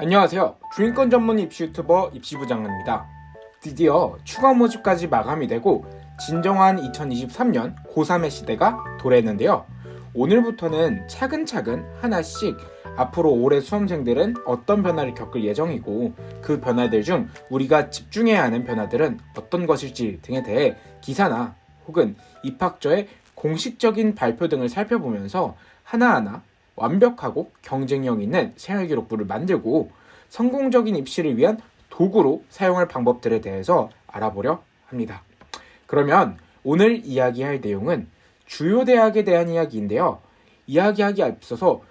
안녕하세요. 중위권 전문 입시 유튜버 입시부장입니다. 드디어 추가 모집까지 마감이 되고 진정한 2023년 고3의 시대가 도래했는데요. 오늘부터는 차근차근 하나씩 앞으로 올해 수험생들은 어떤 변화를 겪을 예정이고 그 변화들 중 우리가 집중해야 하는 변화들은 어떤 것일지 등에 대해 기사나 혹은 입학처의 공식적인 발표 등을 살펴보면서 하나하나 완벽하고 경쟁력 있는 생활기록부를 만들고 성공적인 입시를 위한 도구로 사용할 방법들에 대해서 알아보려 합니다. 그러면 오늘 이야기할 내용은 주요 대학에 대한 이야기인데요. 이야기하기 앞서서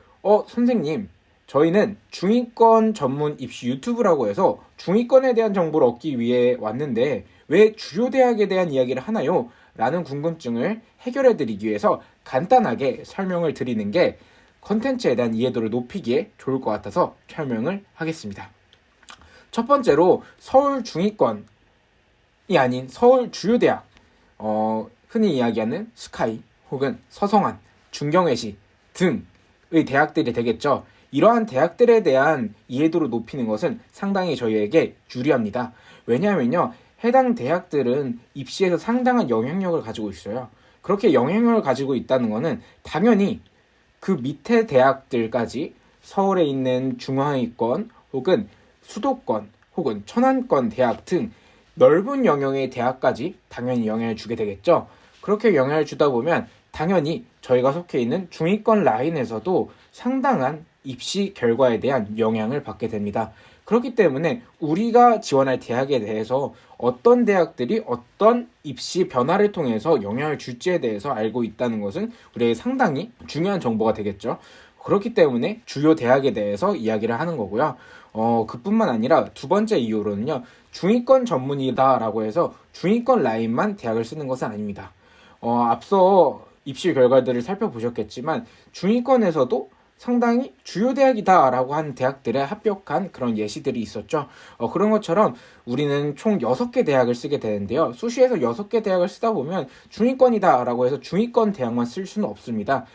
선생님, 저희는 중위권 전문 입시 유튜브라고 해서 중위권에 대한 정보를 얻기 위해 왔는데 왜 주요 대학에 대한 이야기를 하나요? 라는 궁금증을 해결해드리기 위해서 간단하게 설명을 드리는 게 컨텐츠에 대한 이해도를 높이기에 좋을 것 같아서 설명을 하겠습니다. 첫 번째로 서울 중위권이 아닌 서울 주요 대학, 흔히 이야기하는 스카이 혹은 서성한, 중경외시 등의 대학들이 되겠죠. 이러한 대학들에 대한 이해도를 높이는 것은 상당히 저희에게 유리합니다. 왜냐하면요, 해당 대학들은 입시에서 상당한 영향력을 가지고 있어요. 그렇게 영향력을 가지고 있다는 것은 당연히 그 밑에 대학들까지 서울에 있는 중하위권 혹은 수도권 혹은 천안권 대학 등 넓은 영역의 대학까지 당연히 영향을 주게 되겠죠. 그렇게 영향을 주다 보면 당연히 저희가 속해 있는 중위권 라인에서도 상당한 입시 결과에 대한 영향을 받게 됩니다. 그렇기 때문에 우리가 지원할 대학에 대해서 어떤 대학들이 어떤 입시 변화를 통해서 영향을 줄지에 대해서 알고 있다는 것은 우리에게 상당히 중요한 정보가 되겠죠. 그렇기 때문에 주요 대학에 대해서 이야기를 하는 거고요. 그뿐만 아니라 두 번째 이유로는요. 중위권 전문이다라고 해서 중위권 라인만 대학을 쓰는 것은 아닙니다. 앞서 입시 결과들을 살펴보셨겠지만 중위권에서도 상당히 주요 대학이다라고 하는 대학들에 합격한 그런 예시들이 있었죠. 그런 것처럼 우리는 총 6개 대학을 쓰게 되는데요. 수시에서 6개 대학을 쓰다 보면 중위권이다라고 해서 중위권 대학만 쓸 수는 없습니다.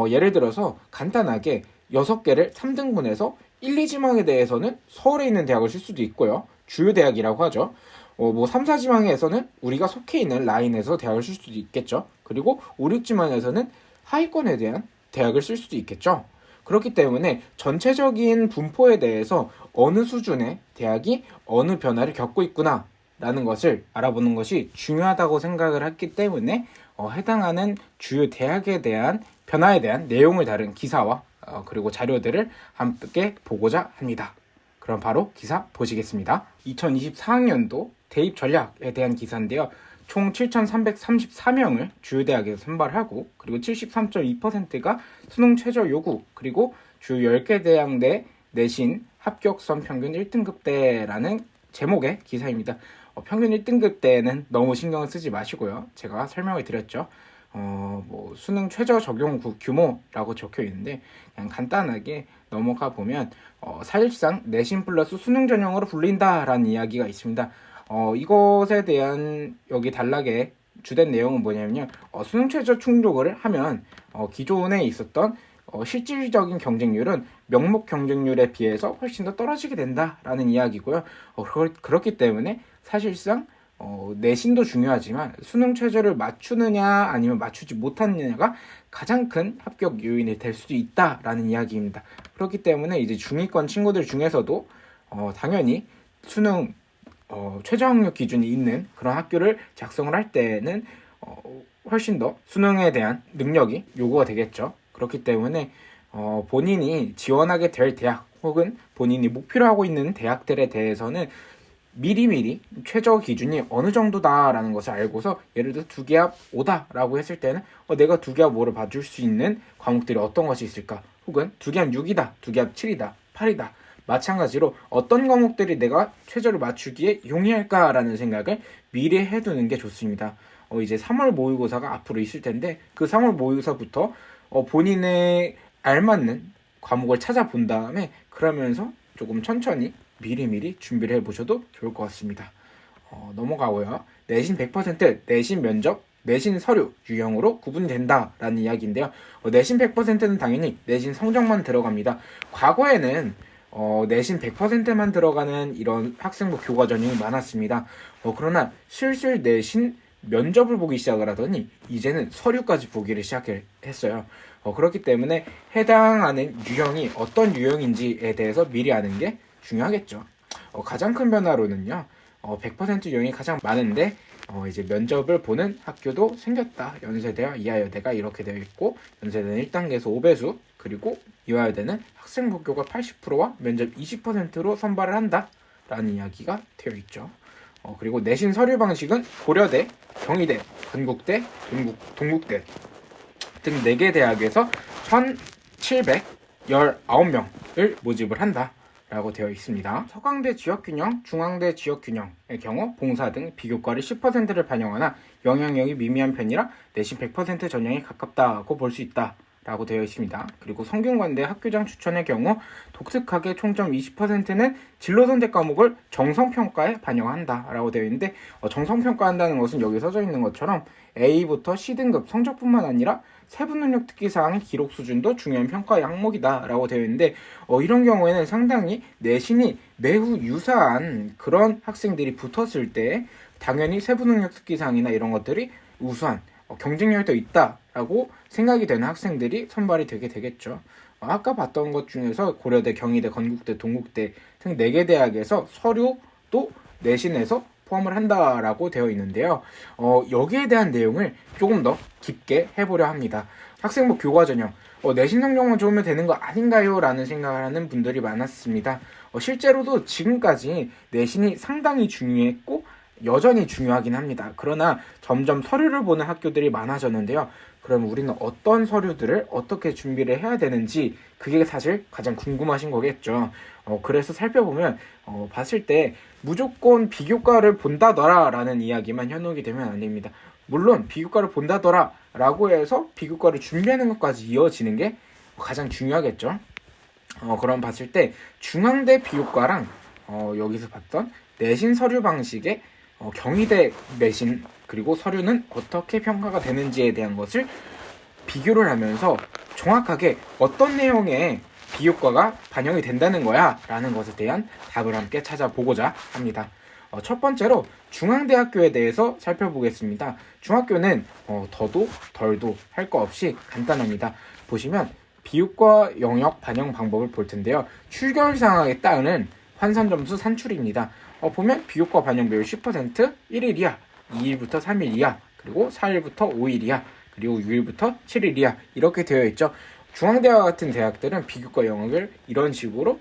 예를 들어서 간단하게 6개를 3등분해서 1, 2지망에 대해서는 서울에 있는 대학을 쓸 수도 있고요. 주요 대학이라고 하죠. 3, 4지망에서는 우리가 속해 있는 라인에서 대학을 쓸 수도 있겠죠. 그리고 5, 6지망에서는 하위권에 대한 대학을 쓸 수도 있겠죠. 그렇기 때문에 전체적인 분포에 대해서 어느 수준의 대학이 어느 변화를 겪고 있구나 라는 것을 알아보는 것이 중요하다고 생각을 했기 때문에 해당하는 주요 대학에 대한 변화에 대한 내용을 다룬 기사와 그리고 자료들을 함께 보고자 합니다. 그럼 바로 기사 보시겠습니다. 2024학년도 대입 전략에 대한 기사인데요. 총 7,334명을 주요 대학에서 선발하고 그리고 73.2%가 수능 최저 요구 그리고 주 10개 대학 내 내신 합격선 평균 1등급대라는 제목의 기사입니다. 평균 1등급대는 너무 신경을 쓰지 마시고요. 제가 설명을 드렸죠. 수능 최저 적용 규모라고 적혀 있는데 그냥 간단하게 넘어가 보면 사실상 내신 플러스 수능 전형으로 불린다라는 이야기가 있습니다. 이것에 대한 여기 단락의 주된 내용은 뭐냐면요. 수능 최저 충족을 하면 기존에 있었던 실질적인 경쟁률은 명목 경쟁률에 비해서 훨씬 더 떨어지게 된다라는 이야기고요. 그렇기 때문에 사실상 내신도 중요하지만 수능 최저를 맞추느냐 아니면 맞추지 못하느냐가 가장 큰 합격 요인이 될 수도 있다라는 이야기입니다. 그렇기 때문에 이제 중위권 친구들 중에서도 당연히 수능 최저 학력 기준이 있는 그런 학교를 작성을 할 때는 훨씬 더 수능에 대한 능력이 요구가 되겠죠. 그렇기 때문에 본인이 지원하게 될 대학 혹은 본인이 목표로 하고 있는 대학들에 대해서는 미리미리 최저 기준이 어느 정도다라는 것을 알고서 예를 들어 2개합 5다라고 했을 때는 내가 2개합 5를 봐줄 수 있는 과목들이 어떤 것이 있을까? 혹은 2개합 6이다, 2개합 7이다, 8이다. 마찬가지로 어떤 과목들이 내가 최저를 맞추기에 용이할까라는 생각을 미리 해두는 게 좋습니다. 이제 3월 모의고사가 앞으로 있을 텐데 그 3월 모의고사부터 본인의 알맞는 과목을 찾아본 다음에 그러면서 조금 천천히 미리미리 준비를 해보셔도 좋을 것 같습니다. 넘어가고요. 내신 100%, 내신 면접, 내신 서류 유형으로 구분된다라는 이야기인데요. 내신 100%는 당연히 내신 성적만 들어갑니다. 과거에는 내신 100%만 들어가는 이런 학생부 교과 전형이 많았습니다. 그러나 슬슬 내신 면접을 보기 시작을 하더니 이제는 서류까지 보기를 시작했어요. 그렇기 때문에 해당하는 유형이 어떤 유형인지에 대해서 미리 아는 게 중요하겠죠. 가장 큰 변화로는요. 100% 유형이 가장 많은데 이제 면접을 보는 학교도 생겼다. 연세대와 이화여대가 이렇게 되어 있고 연세대는 1단계에서 5배수 그리고 이화여대는 학생부교과 80%와 면접 20%로 선발을 한다 라는 이야기가 되어 있죠. 그리고 내신 서류 방식은 고려대, 경희대, 건국대, 동국대 등 4개 대학에서 1,719명을 모집을 한다 라고 되어 있습니다. 서강대 지역균형, 중앙대 지역균형의 경우 봉사 등 비교과를 10%를 반영하나 영향력이 미미한 편이라 내신 100% 전형에 가깝다고 볼 수 있다 라고 되어 있습니다. 그리고 성균관대 학교장 추천의 경우 독특하게 총점 20%는 진로 선택 과목을 정성평가에 반영한다 라고 되어 있는데 정성평가한다는 것은 여기 써져 있는 것처럼 A부터 C등급 성적뿐만 아니라 세부능력 특기사항의 기록 수준도 중요한 평가의 항목이다 라고 되어 있는데 이런 경우에는 상당히 내신이 매우 유사한 그런 학생들이 붙었을 때 당연히 세부능력 특기사항이나 이런 것들이 우수한 경쟁력이 더 있다라고 생각이 되는 학생들이 선발이 되게 되겠죠. 아까 봤던 것 중에서 고려대, 경희대, 건국대, 동국대 등 4개 대학에서 서류도 내신에서 포함을 한다라고 되어 있는데요. 여기에 대한 내용을 조금 더 깊게 해보려 합니다. 학생부 교과 전형, 내신 성적만 좋으면 되는 거 아닌가요? 라는 생각을 하는 분들이 많았습니다. 실제로도 지금까지 내신이 상당히 중요했고 여전히 중요하긴 합니다. 그러나 점점 서류를 보는 학교들이 많아졌는데요. 그럼 우리는 어떤 서류들을 어떻게 준비를 해야 되는지 그게 사실 가장 궁금하신 거겠죠. 그래서 살펴보면 봤을 때 무조건 비교과를 본다더라 라는 이야기만 현혹이 되면 안 됩니다. 물론 비교과를 본다더라 라고 해서 비교과를 준비하는 것까지 이어지는 게 가장 중요하겠죠. 그럼 봤을 때 중앙대 비교과랑 여기서 봤던 내신 서류 방식의 경희대 내신 그리고 서류는 어떻게 평가가 되는지에 대한 것을 비교를 하면서 정확하게 어떤 내용의 비교과가 반영이 된다는 거야 라는 것에 대한 답을 함께 찾아보고자 합니다. 첫 번째로 중앙대학교에 대해서 살펴보겠습니다. 중학교는 더도 덜도 할 거 없이 간단합니다. 보시면 비교과 영역 반영 방법을 볼 텐데요. 출결 상황에 따른 환산 점수 산출입니다. 보면 비교과 반영 비율 10%, 1일 이하, 2일부터 3일 이하, 그리고 4일부터 5일 이하, 그리고 6일부터 7일 이하 이렇게 되어 있죠. 중앙대와 같은 대학들은 비교과 영역을 이런 식으로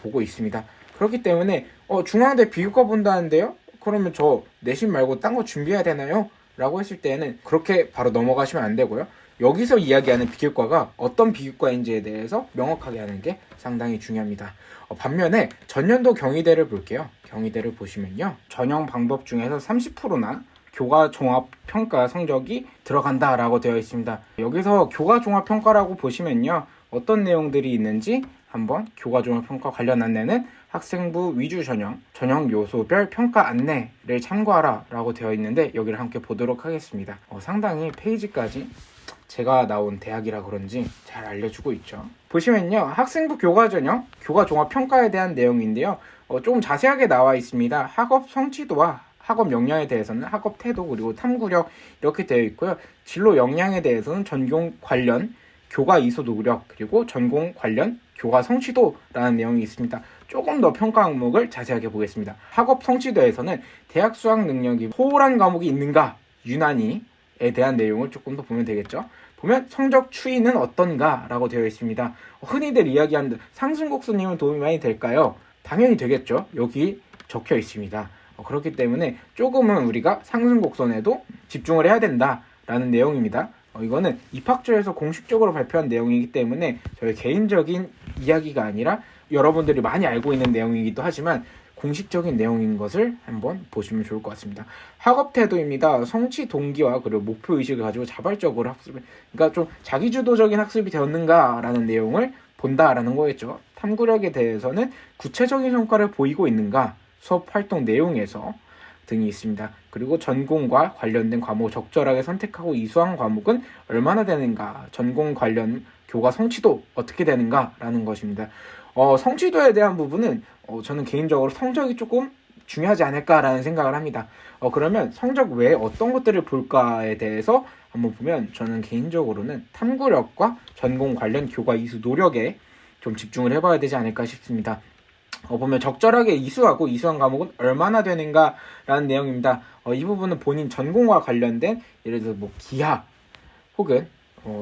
보고 있습니다. 그렇기 때문에 중앙대 비교과 본다는데요? 그러면 저 내신 말고 딴 거 준비해야 되나요? 라고 했을 때는 그렇게 바로 넘어가시면 안 되고요. 여기서 이야기하는 비교과가 어떤 비교과인지에 대해서 명확하게 하는 게 상당히 중요합니다. 반면에 전년도 경희대를 볼게요. 경희대를 보시면요. 전형 방법 중에서 30%나 교과 종합 평가 성적이 들어간다라고 되어 있습니다. 여기서 교과 종합 평가라고 보시면요. 어떤 내용들이 있는지 한번 교과 종합 평가 관련 안내는 학생부 위주 전형 요소별 평가 안내를 참고하라 라고 되어 있는데 여기를 함께 보도록 하겠습니다. 상당히 페이지까지 제가 나온 대학이라 그런지 잘 알려주고 있죠. 보시면요. 학생부 교과 전형, 교과 종합 평가에 대한 내용인데요. 조금 자세하게 나와 있습니다. 학업 성취도와 학업 역량에 대해서는 학업 태도 그리고 탐구력 이렇게 되어 있고요. 진로 역량에 대해서는 전공 관련 교과 이수 노력 그리고 전공 관련 교과 성취도라는 내용이 있습니다. 조금 더 평가 항목을 자세하게 보겠습니다. 학업 성취도에서는 대학 수학 능력이 소홀한 과목이 있는가 유난히에 대한 내용을 조금 더 보면 되겠죠. 보면 성적 추이는 어떤가 라고 되어 있습니다. 흔히들 이야기하는 상승곡선이면 도움이 많이 될까요? 당연히 되겠죠. 여기 적혀 있습니다. 그렇기 때문에 조금은 우리가 상승곡선에도 집중을 해야 된다라는 내용입니다. 이거는 입학처에서 공식적으로 발표한 내용이기 때문에 저의 개인적인 이야기가 아니라 여러분들이 많이 알고 있는 내용이기도 하지만 공식적인 내용인 것을 한번 보시면 좋을 것 같습니다. 학업 태도입니다. 성취 동기와 그리고 목표 의식을 가지고 자발적으로 학습, 그러니까 좀 자기주도적인 학습이 되었는가라는 내용을 본다라는 거겠죠. 탐구력에 대해서는 구체적인 성과를 보이고 있는가, 수업 활동 내용에서 등이 있습니다. 그리고 전공과 관련된 과목을 적절하게 선택하고 이수한 과목은 얼마나 되는가, 전공 관련 교과 성취도 어떻게 되는가 라는 것입니다. 성취도에 대한 부분은 저는 개인적으로 성적이 조금 중요하지 않을까라는 생각을 합니다. 그러면 성적 외에 어떤 것들을 볼까에 대해서 한번 보면 저는 개인적으로는 탐구력과 전공 관련 교과 이수 노력에 좀 집중을 해봐야 되지 않을까 싶습니다. 보면 적절하게 이수하고 이수한 과목은 얼마나 되는가라는 내용입니다. 이 부분은 본인 전공과 관련된 예를 들어서 뭐 기하 혹은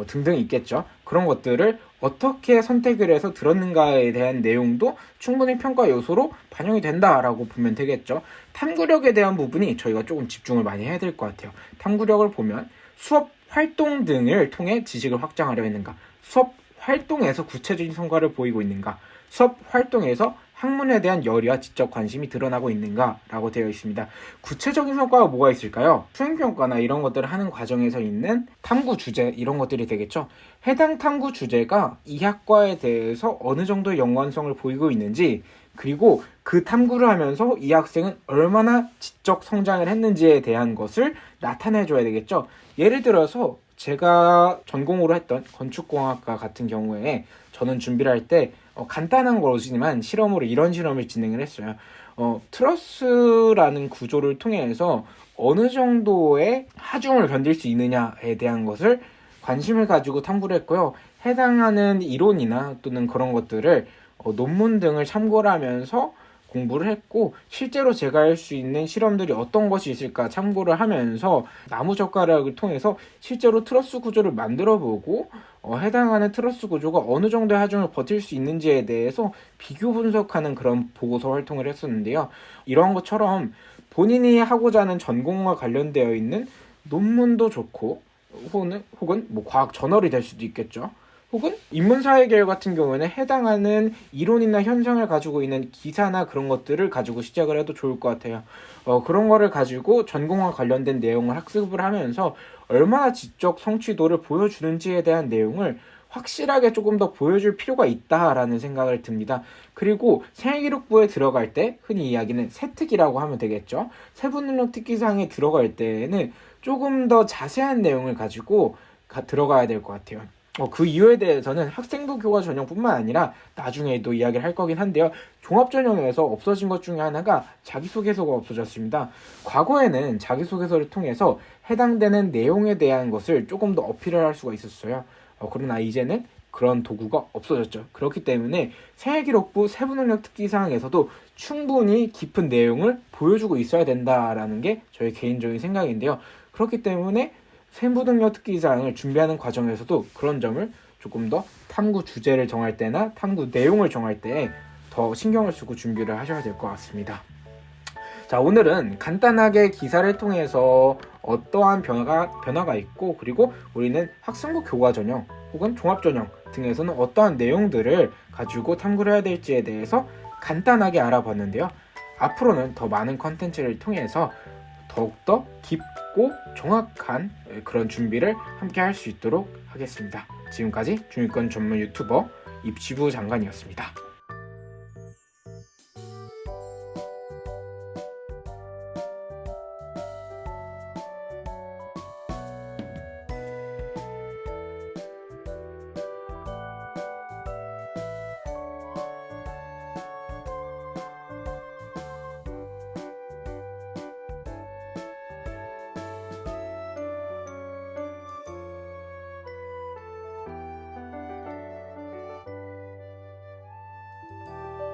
등등 있겠죠. 그런 것들을 어떻게 선택을 해서 들었는가에 대한 내용도 충분히 평가 요소로 반영이 된다라고 보면 되겠죠. 탐구력에 대한 부분이 저희가 조금 집중을 많이 해야 될 것 같아요. 탐구력을 보면 수업 활동 등을 통해 지식을 확장하려 했는가, 수업 활동에서 구체적인 성과를 보이고 있는가, 수업 활동에서 학문에 대한 열의와 지적 관심이 드러나고 있는가라고 되어 있습니다. 구체적인 성과가 뭐가 있을까요? 수행평가나 이런 것들을 하는 과정에서 있는 탐구 주제 이런 것들이 되겠죠. 해당 탐구 주제가 이 학과에 대해서 어느 정도의 연관성을 보이고 있는지, 그리고 그 탐구를 하면서 이 학생은 얼마나 지적 성장을 했는지에 대한 것을 나타내줘야 되겠죠. 예를 들어서 제가 전공으로 했던 건축공학과 같은 경우에 저는 준비를 할 때 간단한 거지만 실험으로 이런 실험을 진행을 했어요. 트러스라는 구조를 통해서 어느 정도의 하중을 견딜 수 있느냐에 대한 것을 관심을 가지고 탐구를 했고요. 해당하는 이론이나 또는 그런 것들을 논문 등을 참고를 하면서 공부를 했고, 실제로 제가 할 수 있는 실험들이 어떤 것이 있을까 참고를 하면서 나무 젓가락을 통해서 실제로 트러스 구조를 만들어 보고 해당하는 트러스 구조가 어느 정도의 하중을 버틸 수 있는지에 대해서 비교 분석하는 그런 보고서 활동을 했었는데요. 이러한 것처럼 본인이 하고자 하는 전공과 관련되어 있는 논문도 좋고, 혹은 뭐 과학 저널이 될 수도 있겠죠. 혹은 인문사회계열 같은 경우에는 해당하는 이론이나 현상을 가지고 있는 기사나 그런 것들을 가지고 시작을 해도 좋을 것 같아요. 그런 거를 가지고 전공과 관련된 내용을 학습을 하면서 얼마나 지적 성취도를 보여주는지에 대한 내용을 확실하게 조금 더 보여줄 필요가 있다라는 생각을 듭니다. 그리고 생애기록부에 들어갈 때 흔히 이야기는 세특이라고 하면 되겠죠. 세부능력 특기사항에 들어갈 때에는 조금 더 자세한 내용을 가지고 들어가야 될 것 같아요. 그 이유에 대해서는 학생부 교과 전형뿐만 아니라 나중에도 이야기를 할 거긴 한데요. 종합전형에서 없어진 것 중에 하나가 자기소개서가 없어졌습니다. 과거에는 자기소개서를 통해서 해당되는 내용에 대한 것을 조금 더 어필을 할 수가 있었어요. 그러나 이제는 그런 도구가 없어졌죠. 그렇기 때문에 생애기록부 세부능력 특기사항에서도 충분히 깊은 내용을 보여주고 있어야 된다라는 게 저의 개인적인 생각인데요. 그렇기 때문에 세부능력 특기사항을 준비하는 과정에서도 그런 점을 조금 더 탐구 주제를 정할 때나 탐구 내용을 정할 때 더 신경을 쓰고 준비를 하셔야 될 것 같습니다. 자, 오늘은 간단하게 기사를 통해서 어떠한 변화가 있고, 그리고 우리는 학생부 교과 전형 혹은 종합 전형 등에서는 어떠한 내용들을 가지고 탐구를 해야 될지에 대해서 간단하게 알아봤는데요. 앞으로는 더 많은 컨텐츠를 통해서 더욱더 깊고 정확한 그런 준비를 함께 할 수 있도록 하겠습니다. 지금까지 중위권 전문 유튜버 입시부 장관이었습니다.